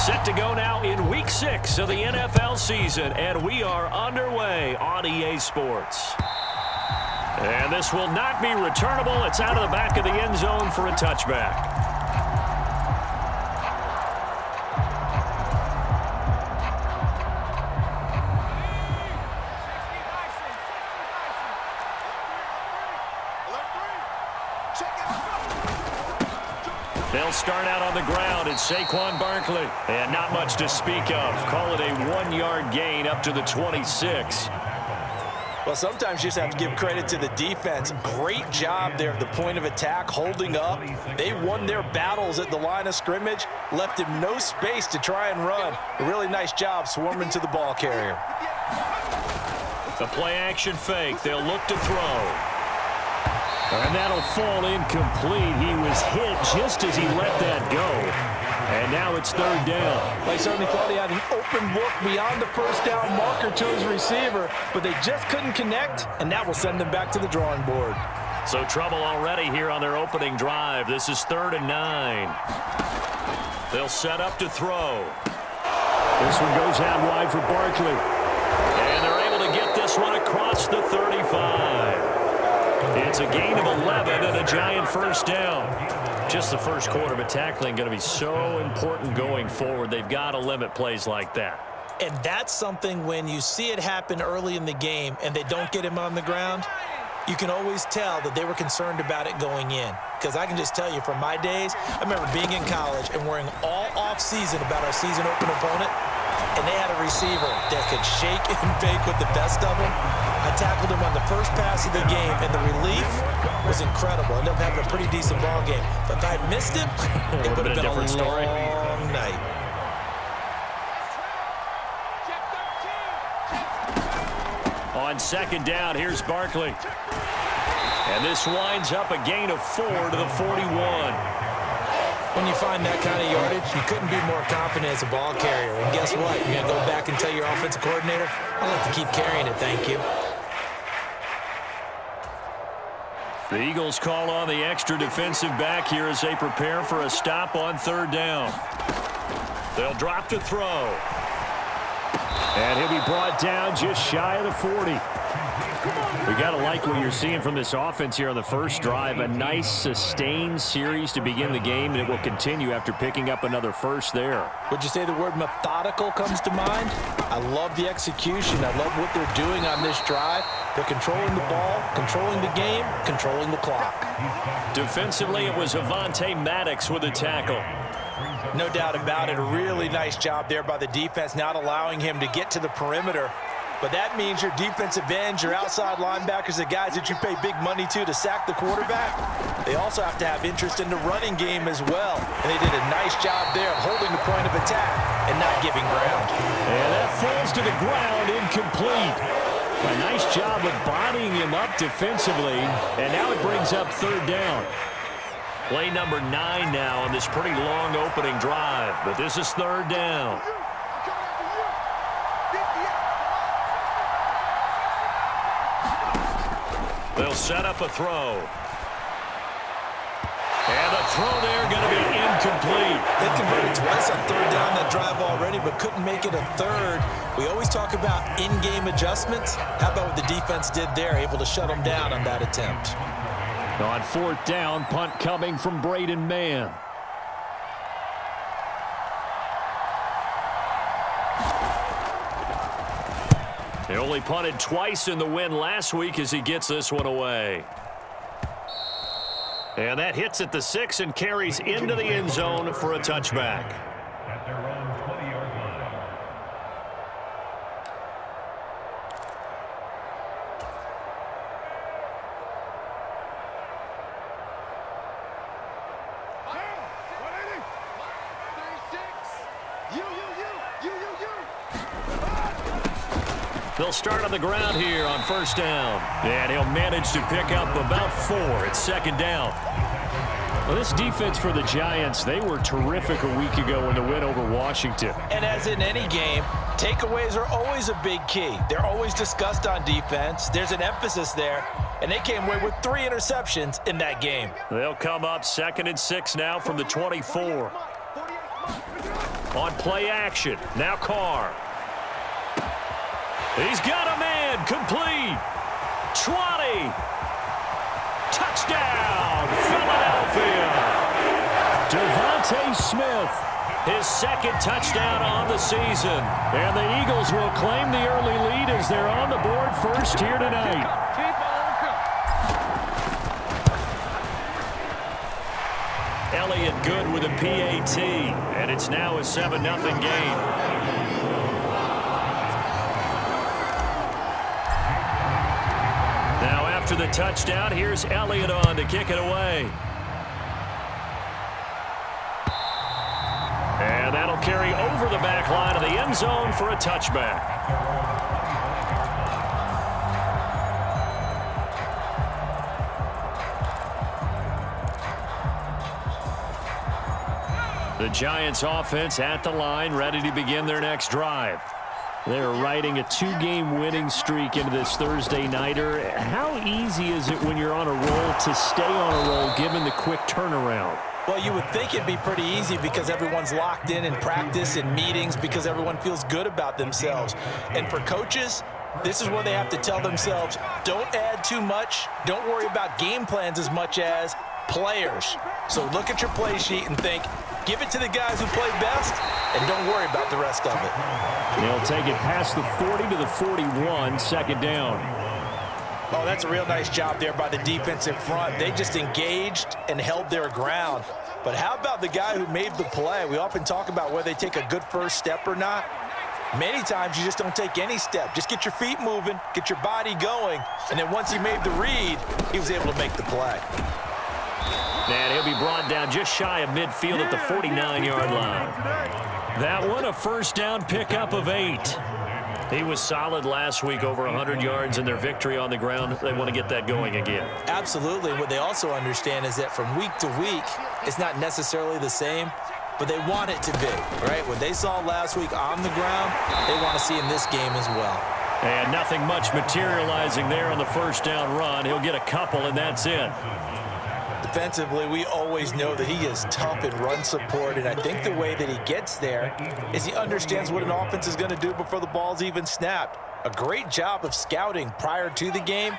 Set to go now in Week 6 of the NFL season, and we are underway on EA Sports. And this will not be returnable. It's out of the back of the end zone for a touchback. They'll start out on the ground. It's Saquon Barkley. And not much to speak of. Call it a 1-yard gain up to the 26. Well, sometimes you just have to give credit to the defense. Great job there at the point of attack, holding up. They won their battles at the line of scrimmage, left him no space to try and run. A really nice job swarming to the ball carrier. The play-action fake. They'll look to throw. And that'll fall incomplete. He was hit just as he let that go. And now it's third down. They certainly thought he had an open look beyond the first down marker to his receiver, but they just couldn't connect, and that will send them back to the drawing board. So trouble already here on their opening drive. This is 3rd and 9. They'll set up to throw. This one goes out wide for Barkley. And they're able to get this one across the 35. It's a gain of 11 and a giant first down. Just the first quarter, but tackling going to be so important going forward. They've got to limit plays like that. And that's something when you see it happen early in the game and they don't get him on the ground, you can always tell that they were concerned about it going in. Because I can just tell you from my days, I remember being in college and worrying all off-season about our season open opponent, and they had a receiver that could shake and bake with the best of them. I tackled him on the first pass of the game, and the relief was incredible. Ended up having a pretty decent ball game. But if I had missed him, it would have been a different story. Long night. On second down, here's Barkley. And this winds up a gain of 4 to the 41. When you find that kind of yardage, you couldn't be more confident as a ball carrier. And guess what? You're going to go back and tell your offensive coordinator, I'd like to keep carrying it, thank you. The Eagles call on the extra defensive back here as they prepare for a stop on 3rd down. They'll drop to throw. And he'll be brought down just shy of the 40. We got to like what you're seeing from this offense here on the first drive. A nice, sustained series to begin the game, and it will continue after picking up another first there. Would you say the word methodical comes to mind? I love the execution. I love what they're doing on this drive. They're controlling the ball, controlling the game, controlling the clock. Defensively, it was Avonte Maddox with a tackle. No doubt about it. A really nice job there by the defense, not allowing him to get to the perimeter. But that means your defensive ends, your outside linebackers, the guys that you pay big money to sack the quarterback, they also have to have interest in the running game as well. And they did a nice job there of holding the point of attack and not giving ground. And that falls to the ground, incomplete. A nice job of bodying him up defensively. And now it brings up 3rd down. Play number 9 now on this pretty long opening drive. But this is 3rd down. They'll set up a throw. And the throw there going to be incomplete. They converted twice on 3rd down that drive already, but couldn't make it a 3rd. We always talk about in-game adjustments. How about what the defense did there, able to shut them down on that attempt? On 4th down, punt coming from Braden Mann. He only punted twice in the win last week as he gets this one away. And that hits at the 6 and carries into the end zone for a touchback. At their own 20-yard line. They'll start on the ground here on 1st down. And he'll manage to pick up about 4 at 2nd down. Well, this defense for the Giants, they were terrific a week ago in the win over Washington. And as in any game, takeaways are always a big key. They're always discussed on defense. There's an emphasis there. And they came away with 3 interceptions in that game. They'll come up 2nd and 6 now from the 24. On play action. Now Carr. He's got a man. Complete. 20. Touchdown, Philadelphia. Devontae Smith. His second touchdown on the season. And the Eagles will claim the early lead as they're on the board first here tonight. Elliott good with a PAT, and it's now a 7-0 game. Now after the touchdown, here's Elliott on to kick it away. And that'll carry over the back line of the end zone for a touchback. The Giants offense at the line, ready to begin their next drive. They're riding a 2-game winning streak into this Thursday nighter. How easy is it when you're on a roll to stay on a roll given the quick turnaround? Well, you would think it'd be pretty easy because everyone's locked in practice and meetings because everyone feels good about themselves. And for coaches, this is where they have to tell themselves, don't add too much, don't worry about game plans as much as players. So look at your play sheet and think, give it to the guys who play best, and don't worry about the rest of it. They'll take it past the 40 to the 41, second down. Oh, that's a real nice job there by the defensive front. They just engaged and held their ground. But how about the guy who made the play? We often talk about whether they take a good first step or not. Many times you just don't take any step. Just get your feet moving, get your body going, and then once he made the read, he was able to make the play. And he'll be brought down just shy of midfield at the 49-yard line. That one, a first down pickup of 8. He was solid last week, over 100 yards in their victory on the ground. They want to get that going again. Absolutely. What they also understand is that from week to week, it's not necessarily the same, but they want it to be, right? What they saw last week on the ground, they want to see in this game as well. And nothing much materializing there on the first down run. He'll get a couple, and that's it. Defensively, we always know that he is tough in run support, and I think the way that he gets there is he understands what an offense is going to do before the ball's even snapped. A great job of scouting prior to the game,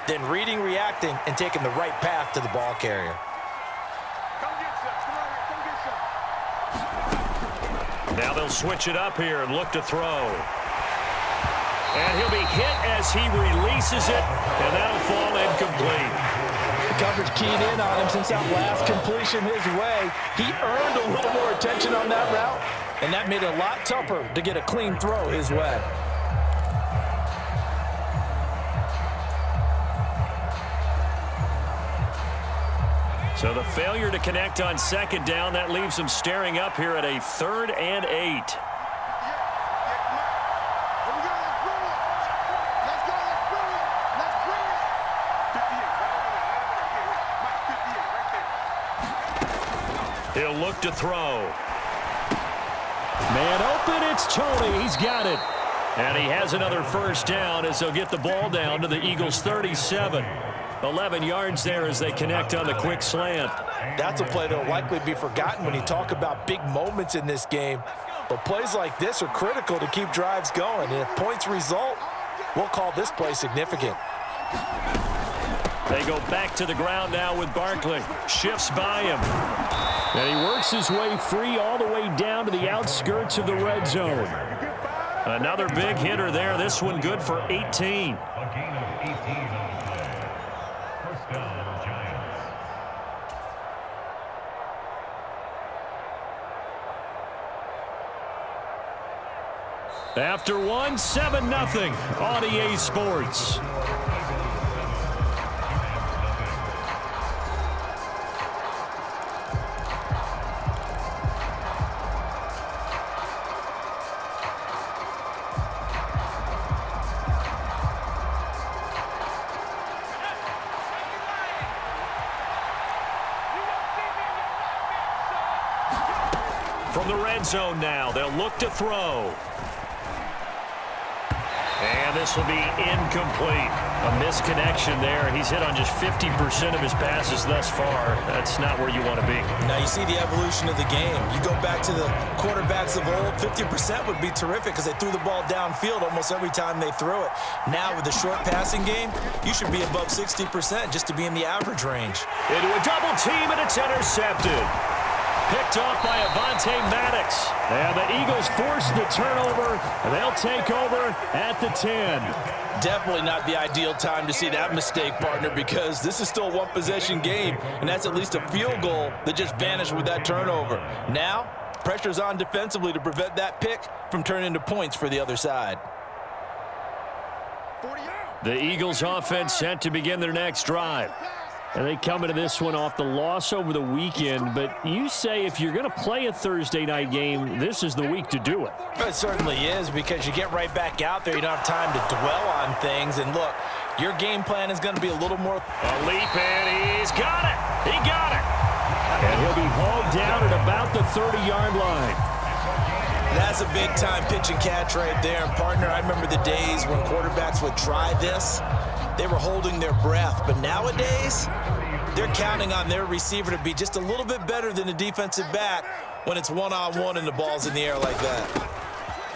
then reading, reacting, and taking the right path to the ball carrier. Now they'll switch it up here and look to throw. And he'll be hit as he releases it, and that'll fall incomplete. Coverage keyed in on him since that last completion his way. He earned a little more attention on that route, and that made it a lot tougher to get a clean throw his way. So the failure to connect on second down, that leaves them staring up here at a 3rd and 8. He'll look to throw. Man open, it's Tony. He's got it. And he has another first down as they'll get the ball down to the Eagles' 37. 11 yards there as they connect on the quick slant. That's a play that will likely be forgotten when you talk about big moments in this game. But plays like this are critical to keep drives going. And if points result, we'll call this play significant. They go back to the ground now with Barkley. Shifts by him. And he works his way free all the way down to the outskirts of the red zone. Another big hitter there. This one good for 18. A gain of 18. First down, Giants. After one, 7-0 on EA Sports. From the red zone now, they'll look to throw. And this will be incomplete. A misconnection there. He's hit on just 50% of his passes thus far. That's not where you want to be. Now you see the evolution of the game. You go back to the quarterbacks of old, 50% would be terrific because they threw the ball downfield almost every time they threw it. Now with the short passing game, you should be above 60% just to be in the average range. Into a double team, and it's intercepted. Picked off by Avonte Maddox. And the Eagles force the turnover, and they'll take over at the 10. Definitely not the ideal time to see that mistake, partner, because this is still a one-possession game, and that's at least a field goal that just vanished with that turnover. Now, pressure's on defensively to prevent that pick from turning into points for the other side. The Eagles offense set to begin their next drive. And they come into this one off the loss over the weekend. But you say if you're going to play a Thursday night game, this is the week to do it. It certainly is, because you get right back out there. You don't have time to dwell on things. And look, your game plan is going to be a little more. A leap, and he's got it. He got it. And he'll be hauled down at about the 30-yard line. That's a big-time pitch and catch right there. And, partner, I remember the days when quarterbacks would try this. They were holding their breath. But nowadays, they're counting on their receiver to be just a little bit better than the defensive back when it's one-on-one and the ball's in the air like that.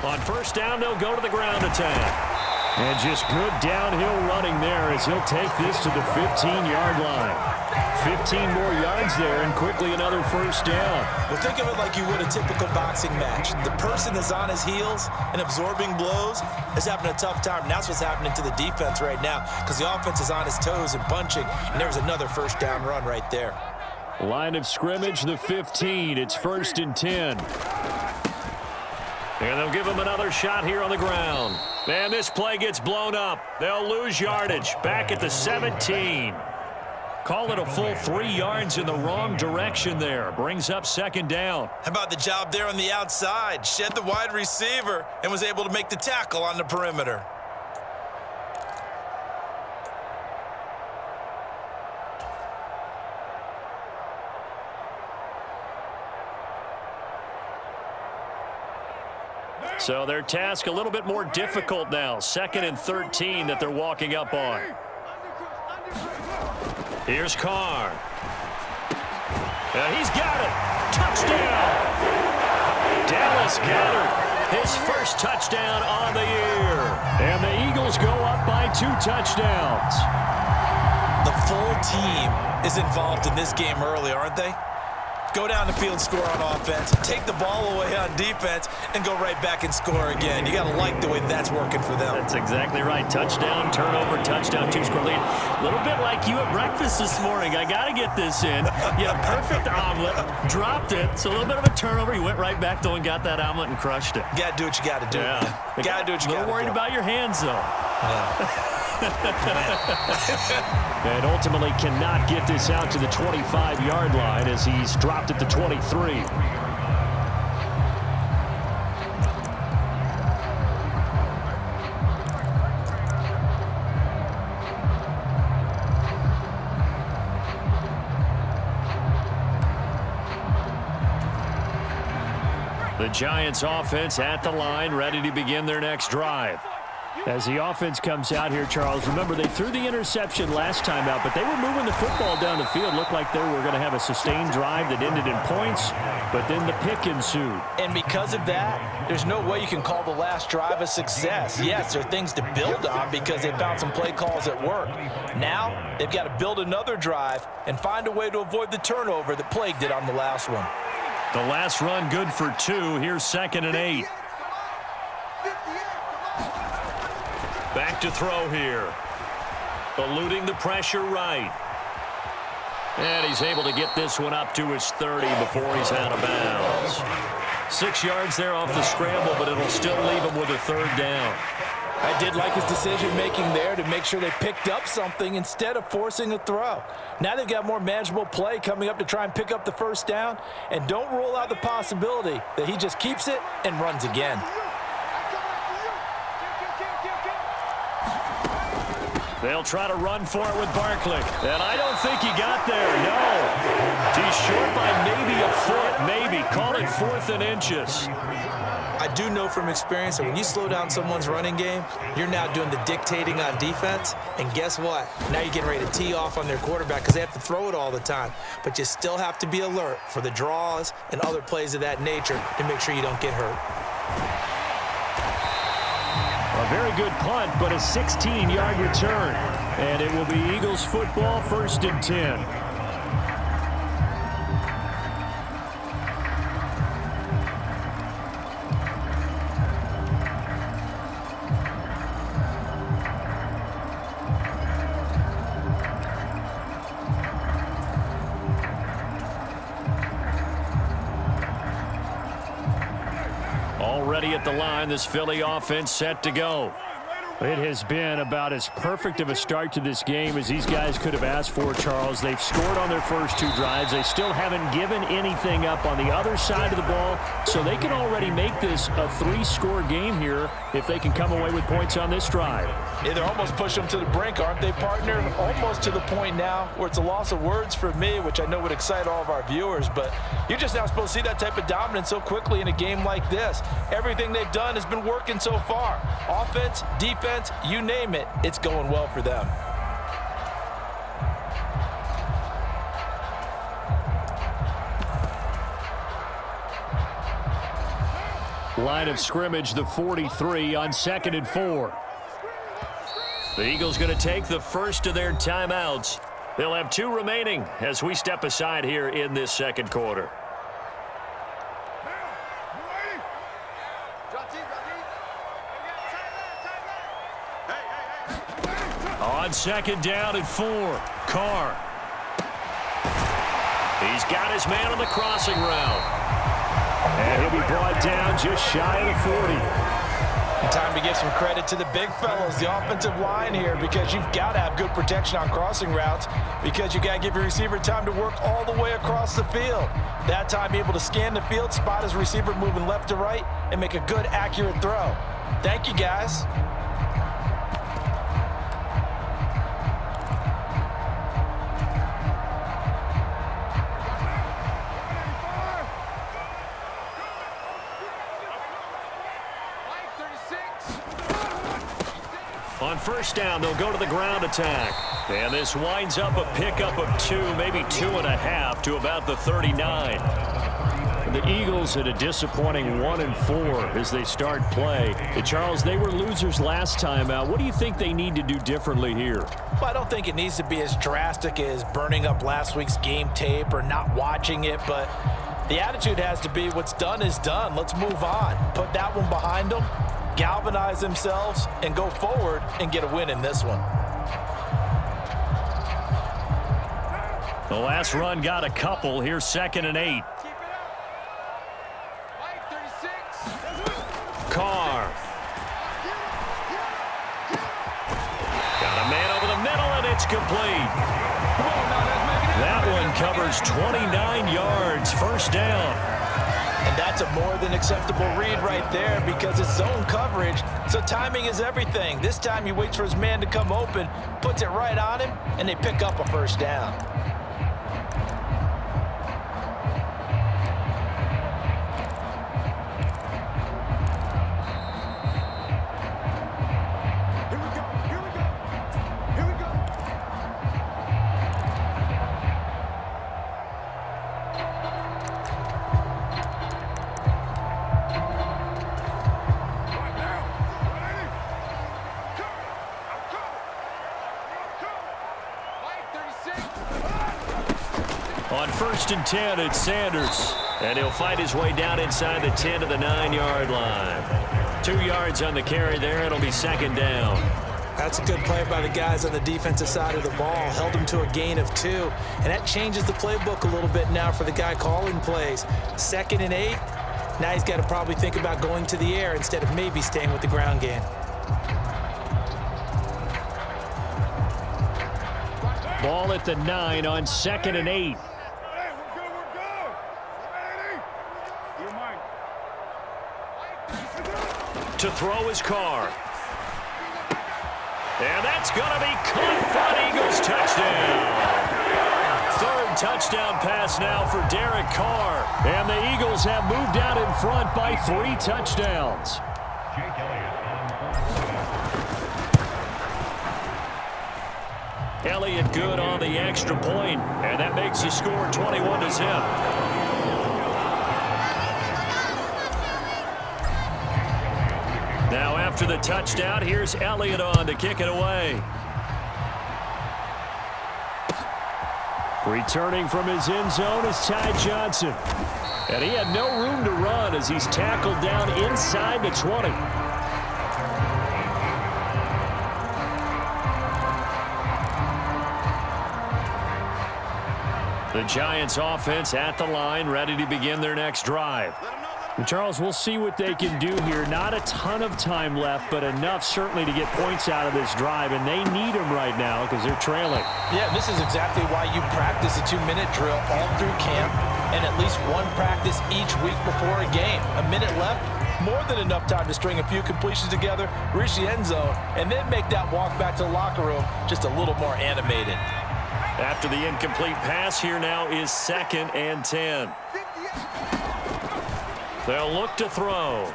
On first down, they'll go to the ground attack. And just good downhill running there as he'll take this to the 15-yard line. 15 more yards there, and quickly another first down. Well, think of it like you would a typical boxing match. The person is on his heels and absorbing blows is having a tough time. And that's what's happening to the defense right now, because the offense is on his toes and punching, and there was another first down run right there. Line of scrimmage, the 15. It's 1st and 10. And they'll give him another shot here on the ground. And this play gets blown up. They'll lose yardage. Back at the 17. Call it a full 3 yards in the wrong direction there. Brings up 2nd down. How about the job there on the outside? Shed the wide receiver and was able to make the tackle on the perimeter. So their task a little bit more difficult now. 2nd and 13 that they're walking up on. Here's Carr. And he's got it. Touchdown. Dallas Goedert, his first touchdown on the year. And the Eagles go up by 2 touchdowns. The full team is involved in this game early, aren't they? Go down the field, score on offense, take the ball away on defense, and go right back and score again. You got to like the way that's working for them. That's exactly right. Touchdown, turnover, touchdown, 2-score lead. A little bit like you at breakfast this morning. I got to get this in. You had a perfect omelet, dropped it. So a little bit of a turnover. You went right back, though, and got that omelet and crushed it. You got to do what you got to do. Yeah. Got to do what you got to do. A little worried about your hands, though. Yeah. And ultimately cannot get this out to the 25-yard line as he's dropped at the 23. The Giants offense at the line, ready to begin their next drive. As the offense comes out here, Charles, remember they threw the interception last time out, but they were moving the football down the field. Looked like they were going to have a sustained drive that ended in points, but then the pick ensued. And because of that, there's no way you can call the last drive a success. Yes, there are things to build on because they found some play calls at work. Now, they've got to build another drive and find a way to avoid the turnover that plagued it on the last one. The last run good for 2. Here's 2nd and 8. Back to throw here. Eluding the pressure right. And he's able to get this one up to his 30 before he's out of bounds. 6 yards there off the scramble, but it'll still leave him with a 3rd down. I did like his decision-making there to make sure they picked up something instead of forcing a throw. Now they've got more manageable play coming up to try and pick up the 1st down, and don't rule out the possibility that he just keeps it and runs again. They'll try to run for it with Barkley. And I don't think he got there, no. He's short by maybe a foot, maybe. Call it 4th and inches. I do know from experience that when you slow down someone's running game, you're now doing the dictating on defense. And guess what? Now you're getting ready to tee off on their quarterback because they have to throw it all the time. But you still have to be alert for the draws and other plays of that nature to make sure you don't get hurt. A very good punt, but a 16-yard return. And it will be Eagles football, 1st and 10. Already at the line, this Philly offense set to go. It has been about as perfect of a start to this game as these guys could have asked for, Charles. They've scored on their first 2 drives. They still haven't given anything up on the other side of the ball, so they can already make this a 3-score game here if they can come away with points on this drive. Yeah, they're almost pushing them to the brink, aren't they, partner? Almost to the point now where it's a loss of words for me, which I know would excite all of our viewers, but you're just not supposed to see that type of dominance so quickly in a game like this. Everything they've done has been working so far. Offense, defense, you name it, it's going well for them. Line of scrimmage, the 43 on 2nd and 4. The Eagles going to take the first of their timeouts. They'll have 2 remaining as we step aside here in this second quarter. On 2nd down and 4, Carr. He's got his man on the crossing route. And he'll be brought down just shy of the 40. Time to give some credit to the big fellows, the offensive line here, because you've got to have good protection on crossing routes because you got to give your receiver time to work all the way across the field. That time, be able to scan the field, spot his receiver moving left to right, and make a good, accurate throw. Thank you, guys. On 1st down, they'll go to the ground attack. And this winds up a pickup of 2, maybe 2.5 to about the 39. The Eagles at a disappointing 1-4 as they start play. And Charles, they were losers last time out. What do you think they need to do differently here? Well, I don't think it needs to be as drastic as burning up last week's game tape or not watching it, but the attitude has to be what's done is done. Let's move on. Put that one behind them, galvanize themselves, and go forward and get a win in this one. The last run got a couple. Here's 2nd and 8. Carr. Got a man over the middle, and it's complete. That one covers 29 yards. 1st down. And that's a more than acceptable read right there because it's zone coverage, so timing is everything. This time he waits for his man to come open, puts it right on him, and they pick up a 1st down. On 1st and 10, it's Sanders. And he'll fight his way down inside the 10 to the 9-yard line. 2 yards on the carry there. It'll be 2nd down. That's a good play by the guys on the defensive side of the ball. Held him to a gain of 2. And that changes the playbook a little bit now for the guy calling plays. 2nd and 8. Now he's got to probably think about going to the air instead of maybe staying with the ground game. Ball at the 9 on 2nd and 8. To throw his Carr. And that's going to be caught for an Eagles touchdown. 3rd touchdown pass now for Derek Carr. And the Eagles have moved out in front by 3 touchdowns. Jake Elliott on Elliott good on the extra point, and that makes the score 21-0. Now after the touchdown, here's Elliott on to kick it away. Returning from his end zone is Ty Johnson. And he had no room to run as he's tackled down inside the 20. The Giants offense at the line, ready to begin their next drive. And Charles, we'll see what they can do here. Not a ton of time left, but enough certainly to get points out of this drive, and they need them right now because they're trailing. Yeah, this is exactly why you practice a 2-minute drill all through camp and at least one practice each week before a game. A minute left, more than enough time to string a few completions together, reach the end zone, and then make that walk back to the locker room just a little more animated. After the incomplete pass, here now is 2nd and 10. They'll look to throw.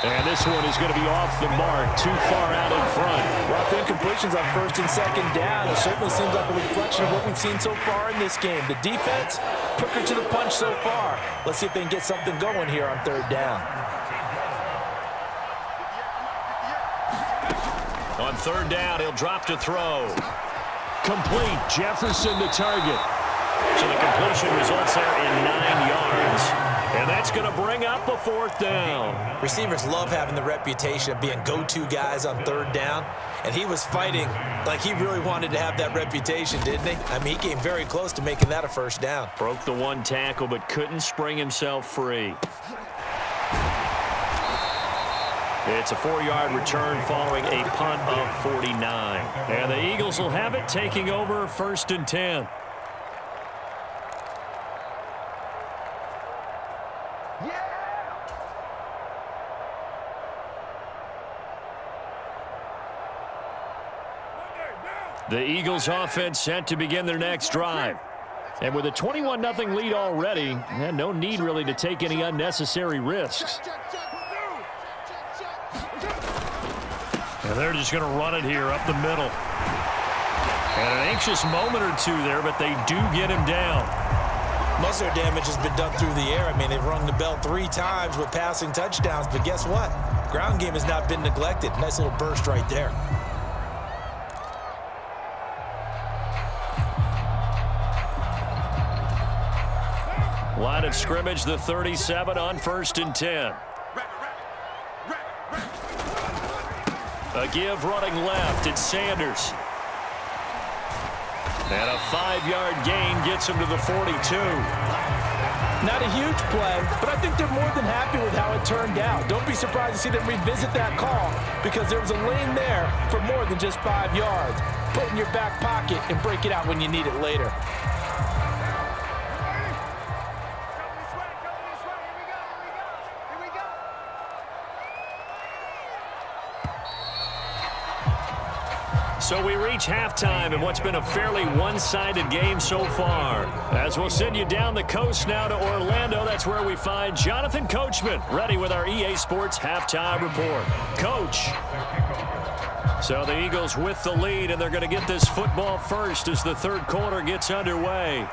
And this one is going to be off the mark, too far out in front. Rough incompletions on 1st and 2nd down. It certainly seems like a reflection of what we've seen so far in this game. The defense, quicker to the punch so far. Let's see if they can get something going here on 3rd down. On 3rd down, he'll drop to throw. Complete. Jefferson the target. So the completion results there in 9 yards. And that's going to bring up a 4th down. Receivers love having the reputation of being go-to guys on 3rd down. And he was fighting like he really wanted to have that reputation, didn't he? I mean, he came very close to making that a 1st down. Broke the 1 tackle, but couldn't spring himself free. It's a 4-yard return following a punt of 49. And the Eagles will have it, taking over 1st and 10. The Eagles offense set to begin their next drive. And with a 21-0 lead already, no need really to take any unnecessary risks. And they're just going to run it here up the middle. And an anxious moment or two there, but they do get him down. Most of their damage has been done through the air. I mean, they've rung the bell 3 times with passing touchdowns, but guess what? Ground game has not been neglected. Nice little burst right there. Line of scrimmage, the 37 on 1st and 10. A give running left, it's Sanders. And a 5-yard gain gets him to the 42. Not a huge play, but I think they're more than happy with how it turned out. Don't be surprised to see them revisit that call because there was a lane there for more than just 5 yards. Put it in your back pocket and break it out when you need it later. So we reach halftime in what's been a fairly one-sided game so far. As we'll send you down the coast now to Orlando, that's where we find Jonathan Coachman, ready with our EA Sports Halftime Report. Coach. So the Eagles with the lead, and they're going to get this football first as the 3rd quarter gets underway.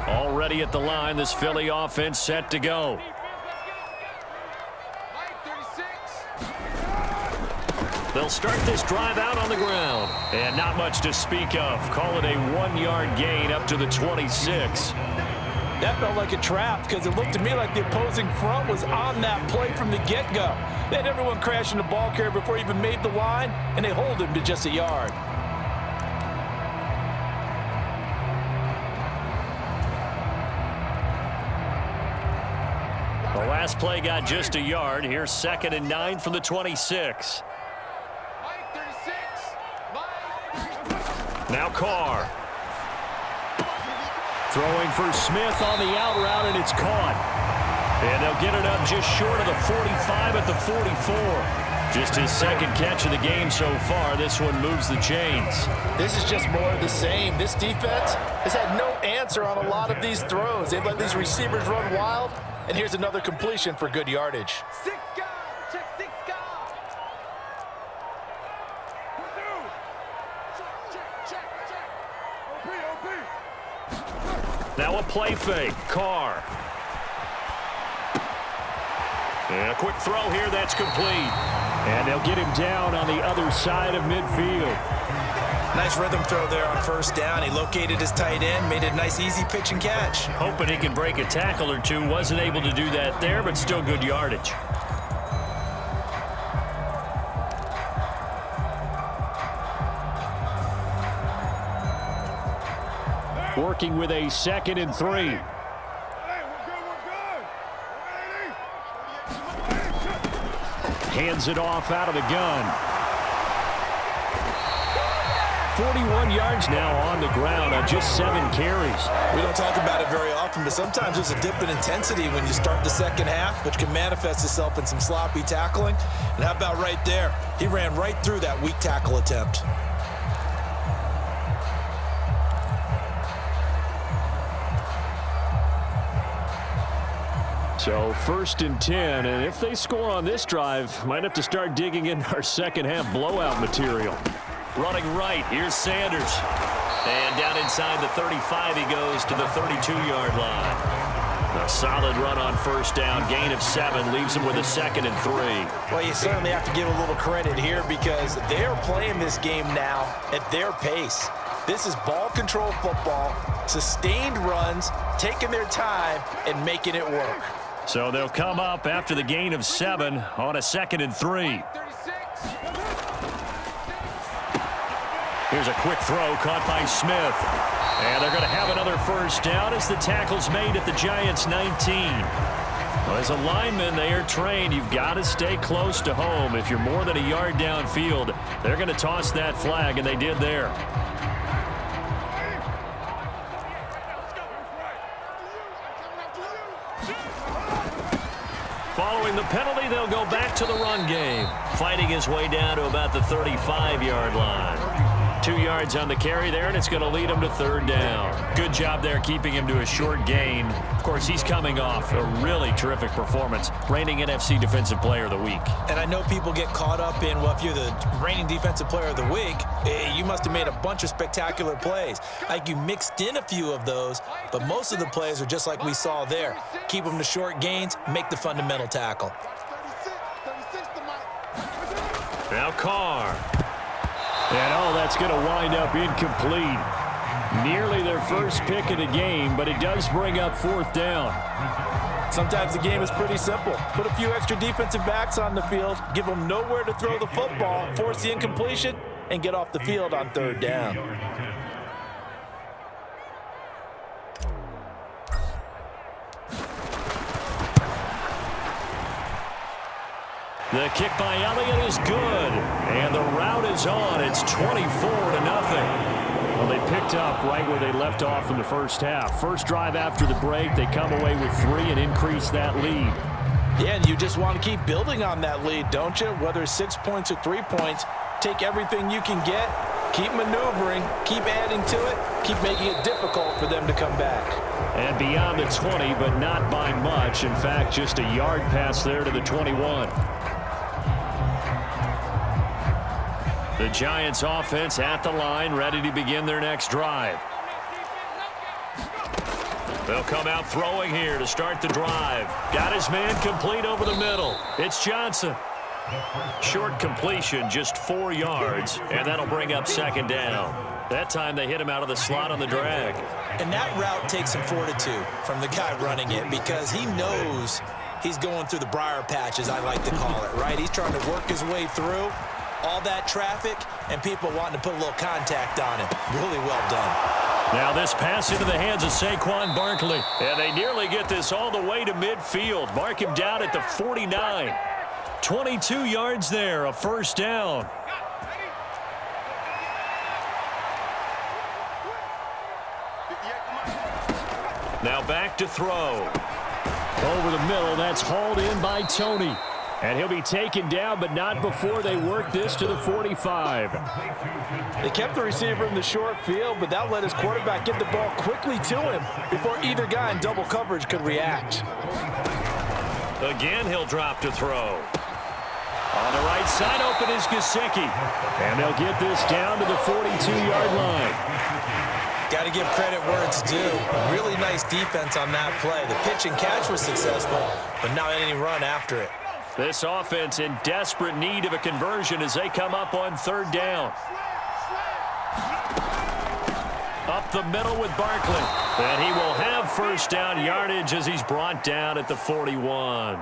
Already at the line, this Philly offense set to go. They'll start this drive out on the ground. And not much to speak of. Call it a 1-yard gain up to the 26. That felt like a trap because it looked to me like the opposing front was on that play from the get-go. They had everyone crashing the ball carrier before he even made the line, and they hold him to just a yard. The last play got just a yard. Here's 2nd and 9 from the 26. Now Carr. Throwing for Smith on the out route, and it's caught. And they'll get it up just short of the 45 at the 44. Just his second catch of the game so far. This one moves the chains. This is just more of the same. This defense has had no answer on a lot of these throws. They've let these receivers run wild, and here's another completion for good yardage. Now a play fake. Carr. And a quick throw here that's complete. And they'll get him down on the other side of midfield. Nice rhythm throw there on first down. He located his tight end, made it a nice easy pitch and catch. Hoping he can break a tackle or two. Wasn't able to do that there, but still good yardage. Working with a 2nd and 3. Hands it off out of the gun. 41 yards now on the ground on just 7 carries. We don't talk about it very often, but sometimes there's a dip in intensity when you start the second half, which can manifest itself in some sloppy tackling. And how about right there? He ran right through that weak tackle attempt. So 1st and 10, and if they score on this drive, might have to start digging in our second half blowout material. Running right, here's Sanders. And down inside the 35 he goes to the 32-yard line. A solid run on first down, gain of 7, leaves him with a 2nd and 3. Well, you certainly have to give a little credit here because they're playing this game now at their pace. This is ball control football, sustained runs, taking their time and making it work. So they'll come up after the gain of 7 on a 2nd and 3. Here's a quick throw caught by Smith. And they're going to have another first down as the tackle's made at the Giants' 19. Well, as a lineman, they are trained. You've got to stay close to home. If you're more than a yard downfield, they're going to toss that flag, and they did there. Following the penalty, they'll go back to the run game. Fighting his way down to about the 35-yard line. 2 yards on the carry there, and it's going to lead him to 3rd down. Good job there keeping him to a short gain. Of course, he's coming off a really terrific performance, reigning NFC Defensive Player of the Week. And I know people get caught up in, well, if you're the reigning Defensive Player of the Week, you must have made a bunch of spectacular plays. Like you mixed in a few of those, but most of the plays are just like we saw there. Keep them to short gains, make the fundamental tackle. Now Carr. And that's going to wind up incomplete. Nearly their first pick of the game, but it does bring up 4th down. Sometimes the game is pretty simple. Put a few extra defensive backs on the field, give them nowhere to throw the football, force the incompletion, and get off the field on 3rd down. The kick by Elliott is good, and the route is on. It's 24-0. Well, they picked up right where they left off in the first half. First drive after the break, they come away with 3 and increase that lead. Yeah, and you just want to keep building on that lead, don't you? Whether it's 6 points or 3 points, take everything you can get, keep maneuvering, keep adding to it, keep making it difficult for them to come back. And beyond the 20, but not by much. In fact, just a yard pass there to the 21. The Giants offense at the line, ready to begin their next drive. They'll come out throwing here to start the drive. Got his man complete over the middle. It's Johnson. Short completion, just 4 yards, and that'll bring up 2nd down. That time they hit him out of the slot on the drag. And that route takes some fortitude from the guy running it because he knows he's going through the briar patch, as I like to call it, right? He's trying to work his way through all that traffic and people wanting to put a little contact on him. Really well done. Now this pass into the hands of Saquon Barkley. And they nearly get this all the way to midfield. Mark him down at the 49. 22 yards there, a first down. Now back to throw. Over the middle, that's hauled in by Tony. And he'll be taken down, but not before they work this to the 45. They kept the receiver in the short field, but that let his quarterback get the ball quickly to him before either guy in double coverage could react. Again, he'll drop to throw. On the right side, open is Gesicki. And they'll get this down to the 42-yard line. Got to give credit where it's due. Really nice defense on that play. The pitch and catch was successful, but not any run after it. This offense in desperate need of a conversion as they come up on third down. Up the middle with Barkley. And he will have first down yardage as he's brought down at the 41.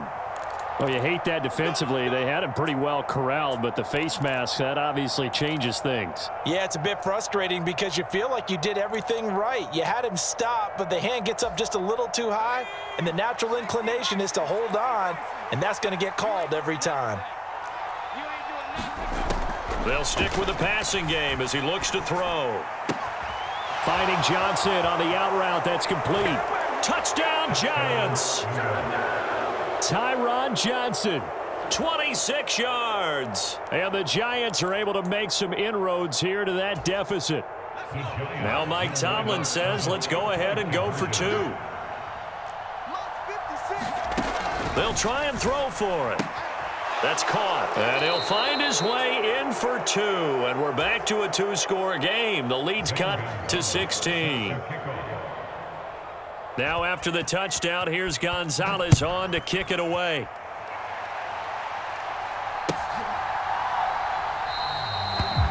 Well, you hate that defensively. They had him pretty well corralled, but the face mask, that obviously changes things. Yeah, it's a bit frustrating because you feel like you did everything right. You had him stop, but the hand gets up just a little too high, and the natural inclination is to hold on, and that's going to get called every time. They'll stick with the passing game as he looks to throw. Finding Johnson on the out route. That's complete. Touchdown, Giants! Tyron Johnson. 26 yards. And the Giants are able to make some inroads here to that deficit. Now Mike Tomlin says, let's go ahead and go for 2. They'll try and throw for it. That's caught. And he'll find his way in for 2. And we're back to a 2-score game. The lead's cut to 16. Now after the touchdown, here's Gonzalez on to kick it away.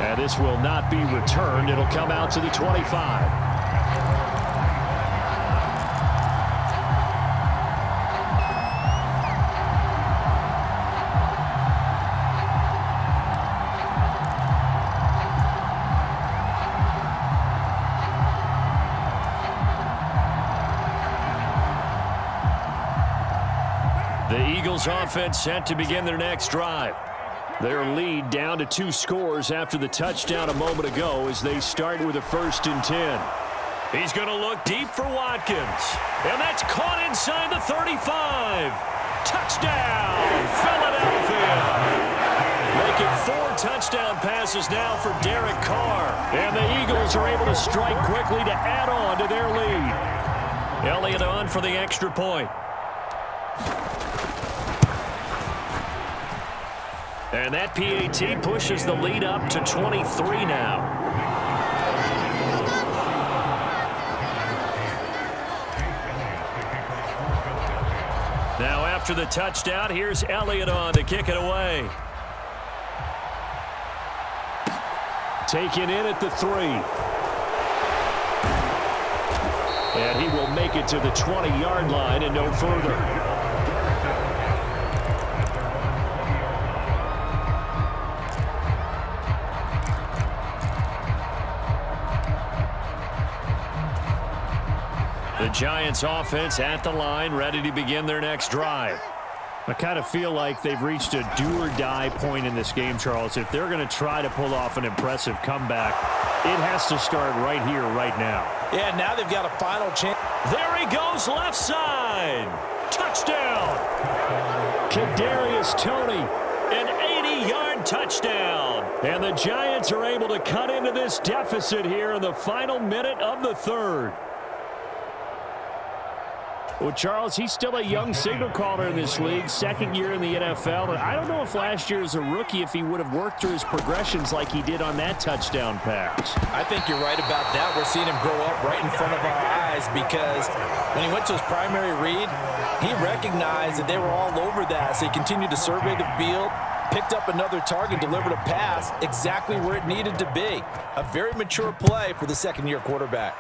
And this will not be returned. It'll come out to the 25. The Eagles offense set to begin their next drive. Their lead down to 2 scores after the touchdown a moment ago as they start with a 1st and 10. He's going to look deep for Watkins. And that's caught inside the 35. Touchdown, Philadelphia. Making 4 touchdown passes now for Derek Carr. And the Eagles are able to strike quickly to add on to their lead. Elliott on for the extra point. And that PAT pushes the lead up to 23 now. Now after the touchdown, here's Elliott on to kick it away. Taken in at the 3. And he will make it to the 20-yard line and no further. The Giants offense at the line, ready to begin their next drive. I kind of feel like they've reached a do-or-die point in this game, Charles. If they're going to try to pull off an impressive comeback, it has to start right here, right now. Yeah, now they've got a final chance. There he goes, left side. Touchdown. Kadarius Toney. An 80-yard touchdown. And the Giants are able to cut into this deficit here in the final minute of the 3rd. Well, Charles, he's still a young signal caller in this league, 2nd year in the NFL. And I don't know if last year as a rookie, if he would have worked through his progressions like he did on that touchdown pass. I think you're right about that. We're seeing him grow up right in front of our eyes because when he went to his primary read, he recognized that they were all over that. So he continued to survey the field, picked up another target, delivered a pass exactly where it needed to be. A very mature play for the 2nd-year quarterback.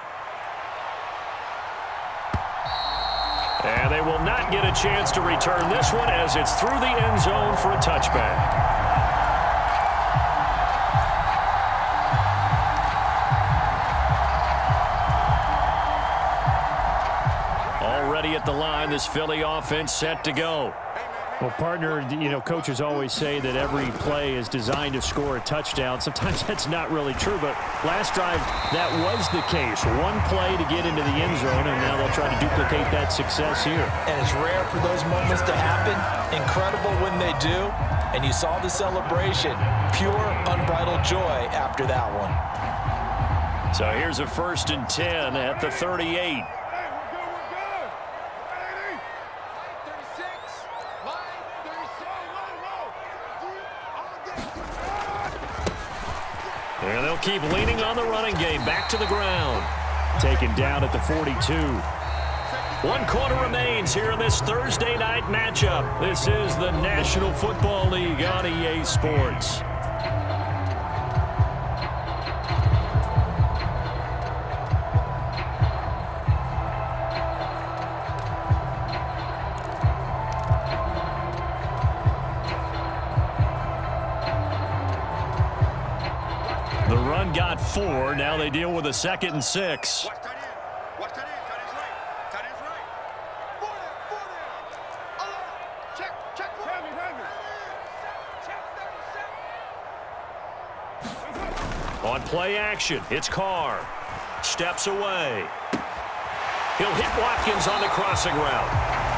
And they will not get a chance to return this one as it's through the end zone for a touchback. Already at the line, this Philly offense set to go. Well, partner, you know, coaches always say that every play is designed to score a touchdown. Sometimes that's not really true, but last drive, that was the case. One play to get into the end zone, and now they'll try to duplicate that success here. And it's rare for those moments to happen. Incredible when they do. And you saw the celebration. Pure, unbridled joy after that one. So here's a 1st and 10 at the 38. And they'll keep leaning on the running game. Back to the ground. Taken down at the 42. 1 quarter remains here in this Thursday night matchup. This is the National Football League on EA Sports. The run got 4. Now they deal with a 2nd and 6. On play action, it's Carr. Steps away. He'll hit Watkins on the crossing route.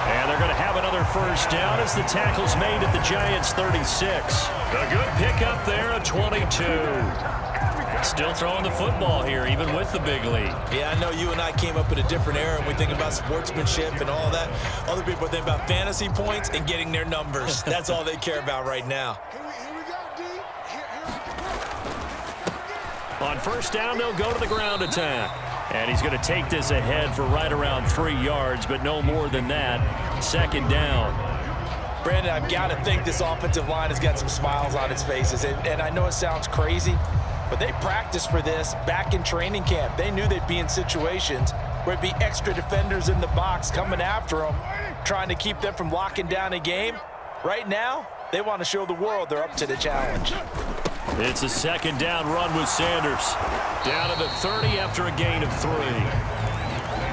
And they're going to have another 1st down as the tackle's made at the Giants' 36. A good pickup there, a 22. Still throwing the football here, even with the big lead. Yeah, I know you and I came up in a different era, and we think about sportsmanship and all that. Other people think about fantasy points and getting their numbers. That's all they care about right now. On 1st down, they'll go to the ground attack. And he's going to take this ahead for right around 3 yards, but no more than that. 2nd down. Brandon, I've got to think this offensive line has got some smiles on its faces. And I know it sounds crazy, but they practiced for this back in training camp. They knew they'd be in situations where it'd be extra defenders in the box coming after them, trying to keep them from locking down a game. Right now, they want to show the world they're up to the challenge. It's a 2nd down run with Sanders. Down to the 30 after a gain of 3.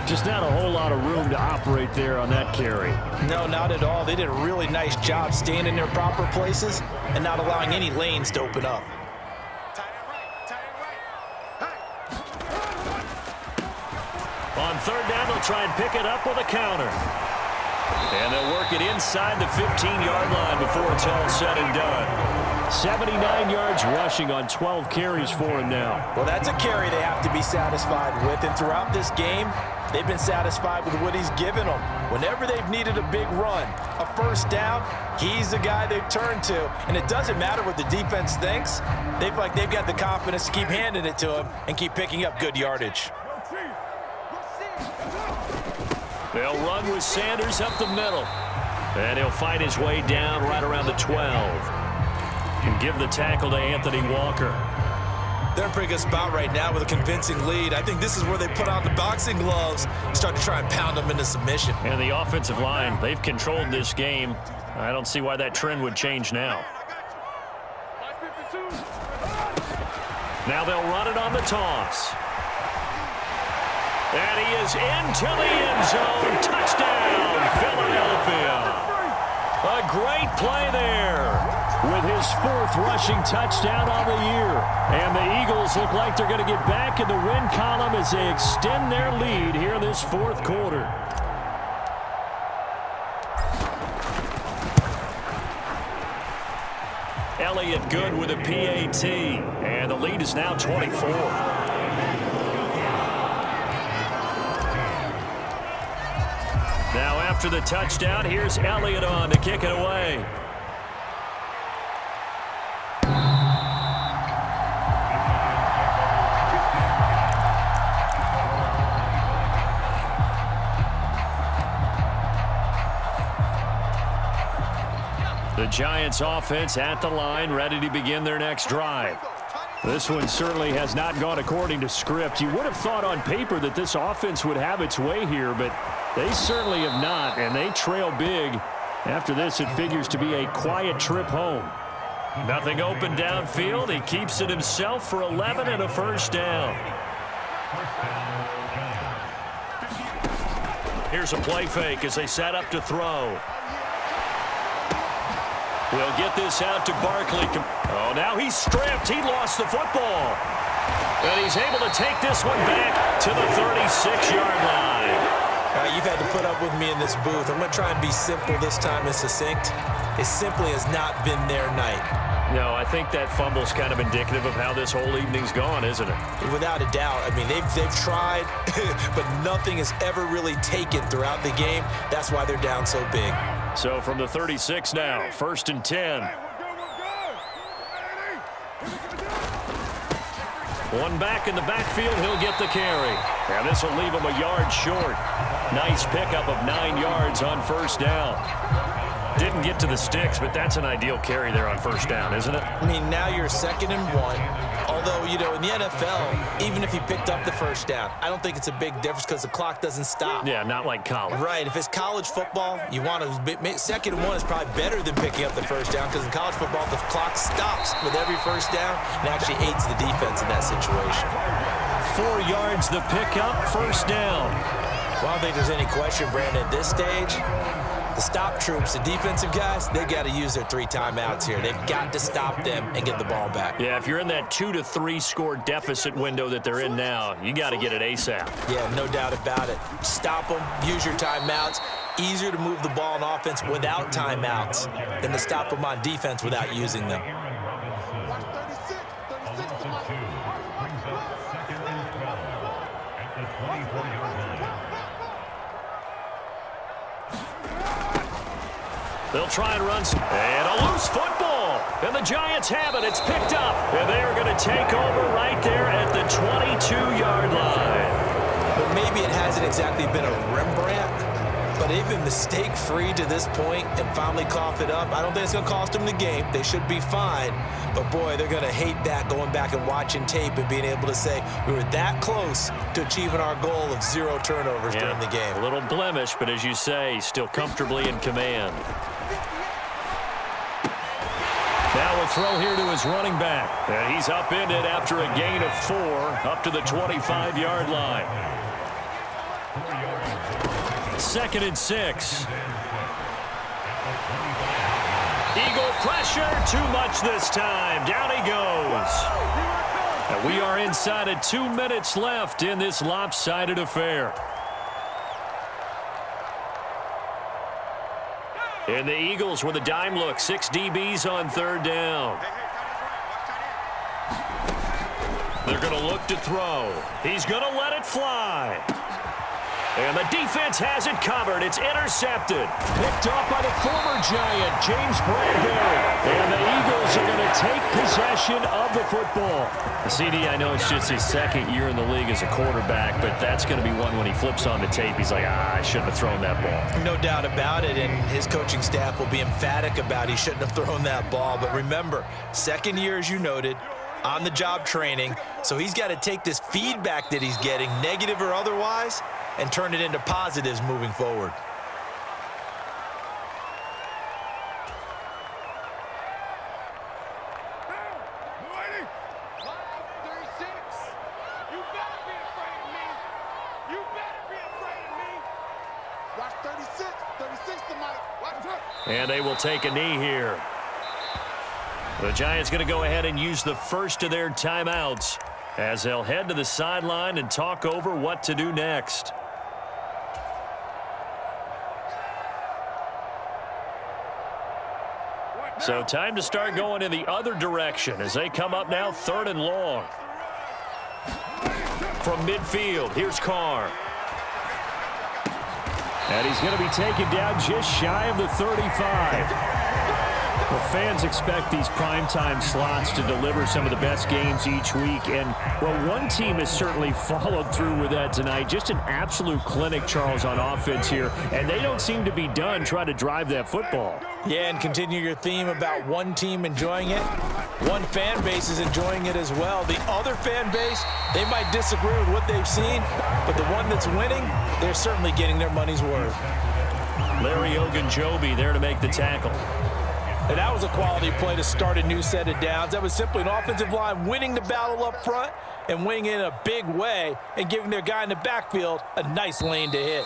Just not a whole lot of room to operate there on that carry. No, not at all. They did a really nice job staying in their proper places and not allowing any lanes to open up. On 3rd down, they'll try and pick it up with a counter. And they'll work it inside the 15-yard line before it's all said and done. 79 yards rushing on 12 carries for him now. Well, that's a carry they have to be satisfied with. And throughout this game, they've been satisfied with what he's given them. Whenever they've needed a big run, a 1st down, he's the guy they've turned to. And it doesn't matter what the defense thinks. They feel like they've got the confidence to keep handing it to him and keep picking up good yardage. They'll run with Sanders up the middle. And he'll fight his way down right around the 12. And give the tackle to Anthony Walker. They're in a pretty good spot right now with a convincing lead. I think this is where they put on the boxing gloves and start to try and pound them into submission. And the offensive line, they've controlled this game. I don't see why that trend would change now. Now they'll run it on the toss. And he is into the end zone. Touchdown, Philadelphia. A great play there with his 4th rushing touchdown on the year. And the Eagles look like they're going to get back in the win column as they extend their lead here in this 4th quarter. Elliott good with a PAT. And the lead is now 24. Now after the touchdown, here's Elliott on to kick it away. The Giants offense at the line, ready to begin their next drive. This one certainly has not gone according to script. You would have thought on paper that this offense would have its way here, but they certainly have not, and they trail big. After this, it figures to be a quiet trip home. Nothing open downfield. He keeps it himself for 11 and a 1st down. Here's a play fake as they set up to throw. He'll get this out to Barkley. Oh, now he's stripped. He lost the football. And he's able to take this one back to the 36-yard line. You've had to put up with me in this booth. I'm going to try and be simple this time and succinct. It simply has not been their night. No, I think that fumble's kind of indicative of how this whole evening's gone, isn't it? Without a doubt. I mean, they've tried, but nothing has ever really taken throughout the game. That's why they're down so big. So from the 36 now, 1st and 10. One back in the backfield, he'll get the carry. And this will leave him a yard short. Nice pickup of 9 yards on 1st down. Didn't get to the sticks, but that's an ideal carry there on 1st down, isn't it? I mean, now you're 2nd and 1. Although, you know, in the NFL, even if he picked up the 1st down, I don't think it's a big difference because the clock doesn't stop. Yeah, not like college. Right. If it's college football, you want to 2nd and 1 is probably better than picking up the 1st down because in college football, the clock stops with every 1st down and actually aids the defense in that situation. 4 yards the pickup, 1st down. Well, I don't think there's any question, Brandon, at this stage. The stop troops, the defensive guys, they got to use their 3 timeouts here. They've got to stop them and get the ball back. Yeah, if you're in that 2 to 3 score deficit window that they're in now, you got to get it ASAP. Yeah, no doubt about it. Stop them, use your timeouts. Easier to move the ball on offense without timeouts than to stop them on defense without using them. They'll try and run some. And a loose football. And the Giants have it. It's picked up. And they are going to take over right there at the 22-yard line. But maybe it hasn't exactly been a Rembrandt, but they've been mistake-free to this point and finally coughed it up. I don't think it's going to cost them the game. They should be fine. But, boy, they're going to hate that going back and watching tape and being able to say we were that close to achieving our goal of 0 turnovers during the game. A little blemish, but as you say, still comfortably in command. Now a throw here to his running back. And he's upended after a gain of 4 up to the 25-yard line. 2nd and 6. Eagle pressure, too much this time. Down he goes. And we are inside of 2 minutes left in this lopsided affair. And the Eagles with a dime look. 6 DBs on 3rd down. They're going to look to throw. He's going to let it fly. And the defense has it covered. It's intercepted. Picked off by the former Giant, James Bradbury. And the Eagles are going to take possession of the football. CD, I know it's just his 2nd year in the league as a quarterback, but that's going to be one when he flips on the tape. He's like, I shouldn't have thrown that ball. No doubt about it, and his coaching staff will be emphatic about he shouldn't have thrown that ball. But remember, 2nd year, as you noted, on-the-job training, so he's got to take this feedback that he's getting, negative or otherwise, and turn it into positives moving forward. And they will take a knee here. The Giants going to go ahead and use the first of their timeouts as they'll head to the sideline and talk over what to do next. So time to start going in the other direction as they come up now 3rd and long. From midfield, here's Carr. And he's going to be taken down just shy of the 35. Well, fans expect these primetime slots to deliver some of the best games each week. And, well, one team has certainly followed through with that tonight. Just an absolute clinic, Charles, on offense here. And they don't seem to be done trying to drive that football. Yeah, and continue your theme about one team enjoying it. One fan base is enjoying it as well. The other fan base, they might disagree with what they've seen, but the one that's winning, they're certainly getting their money's worth. Larry Ogunjobi there to make the tackle. And that was a quality play to start a new set of downs. That was simply an offensive line winning the battle up front and winning in a big way and giving their guy in the backfield a nice lane to hit.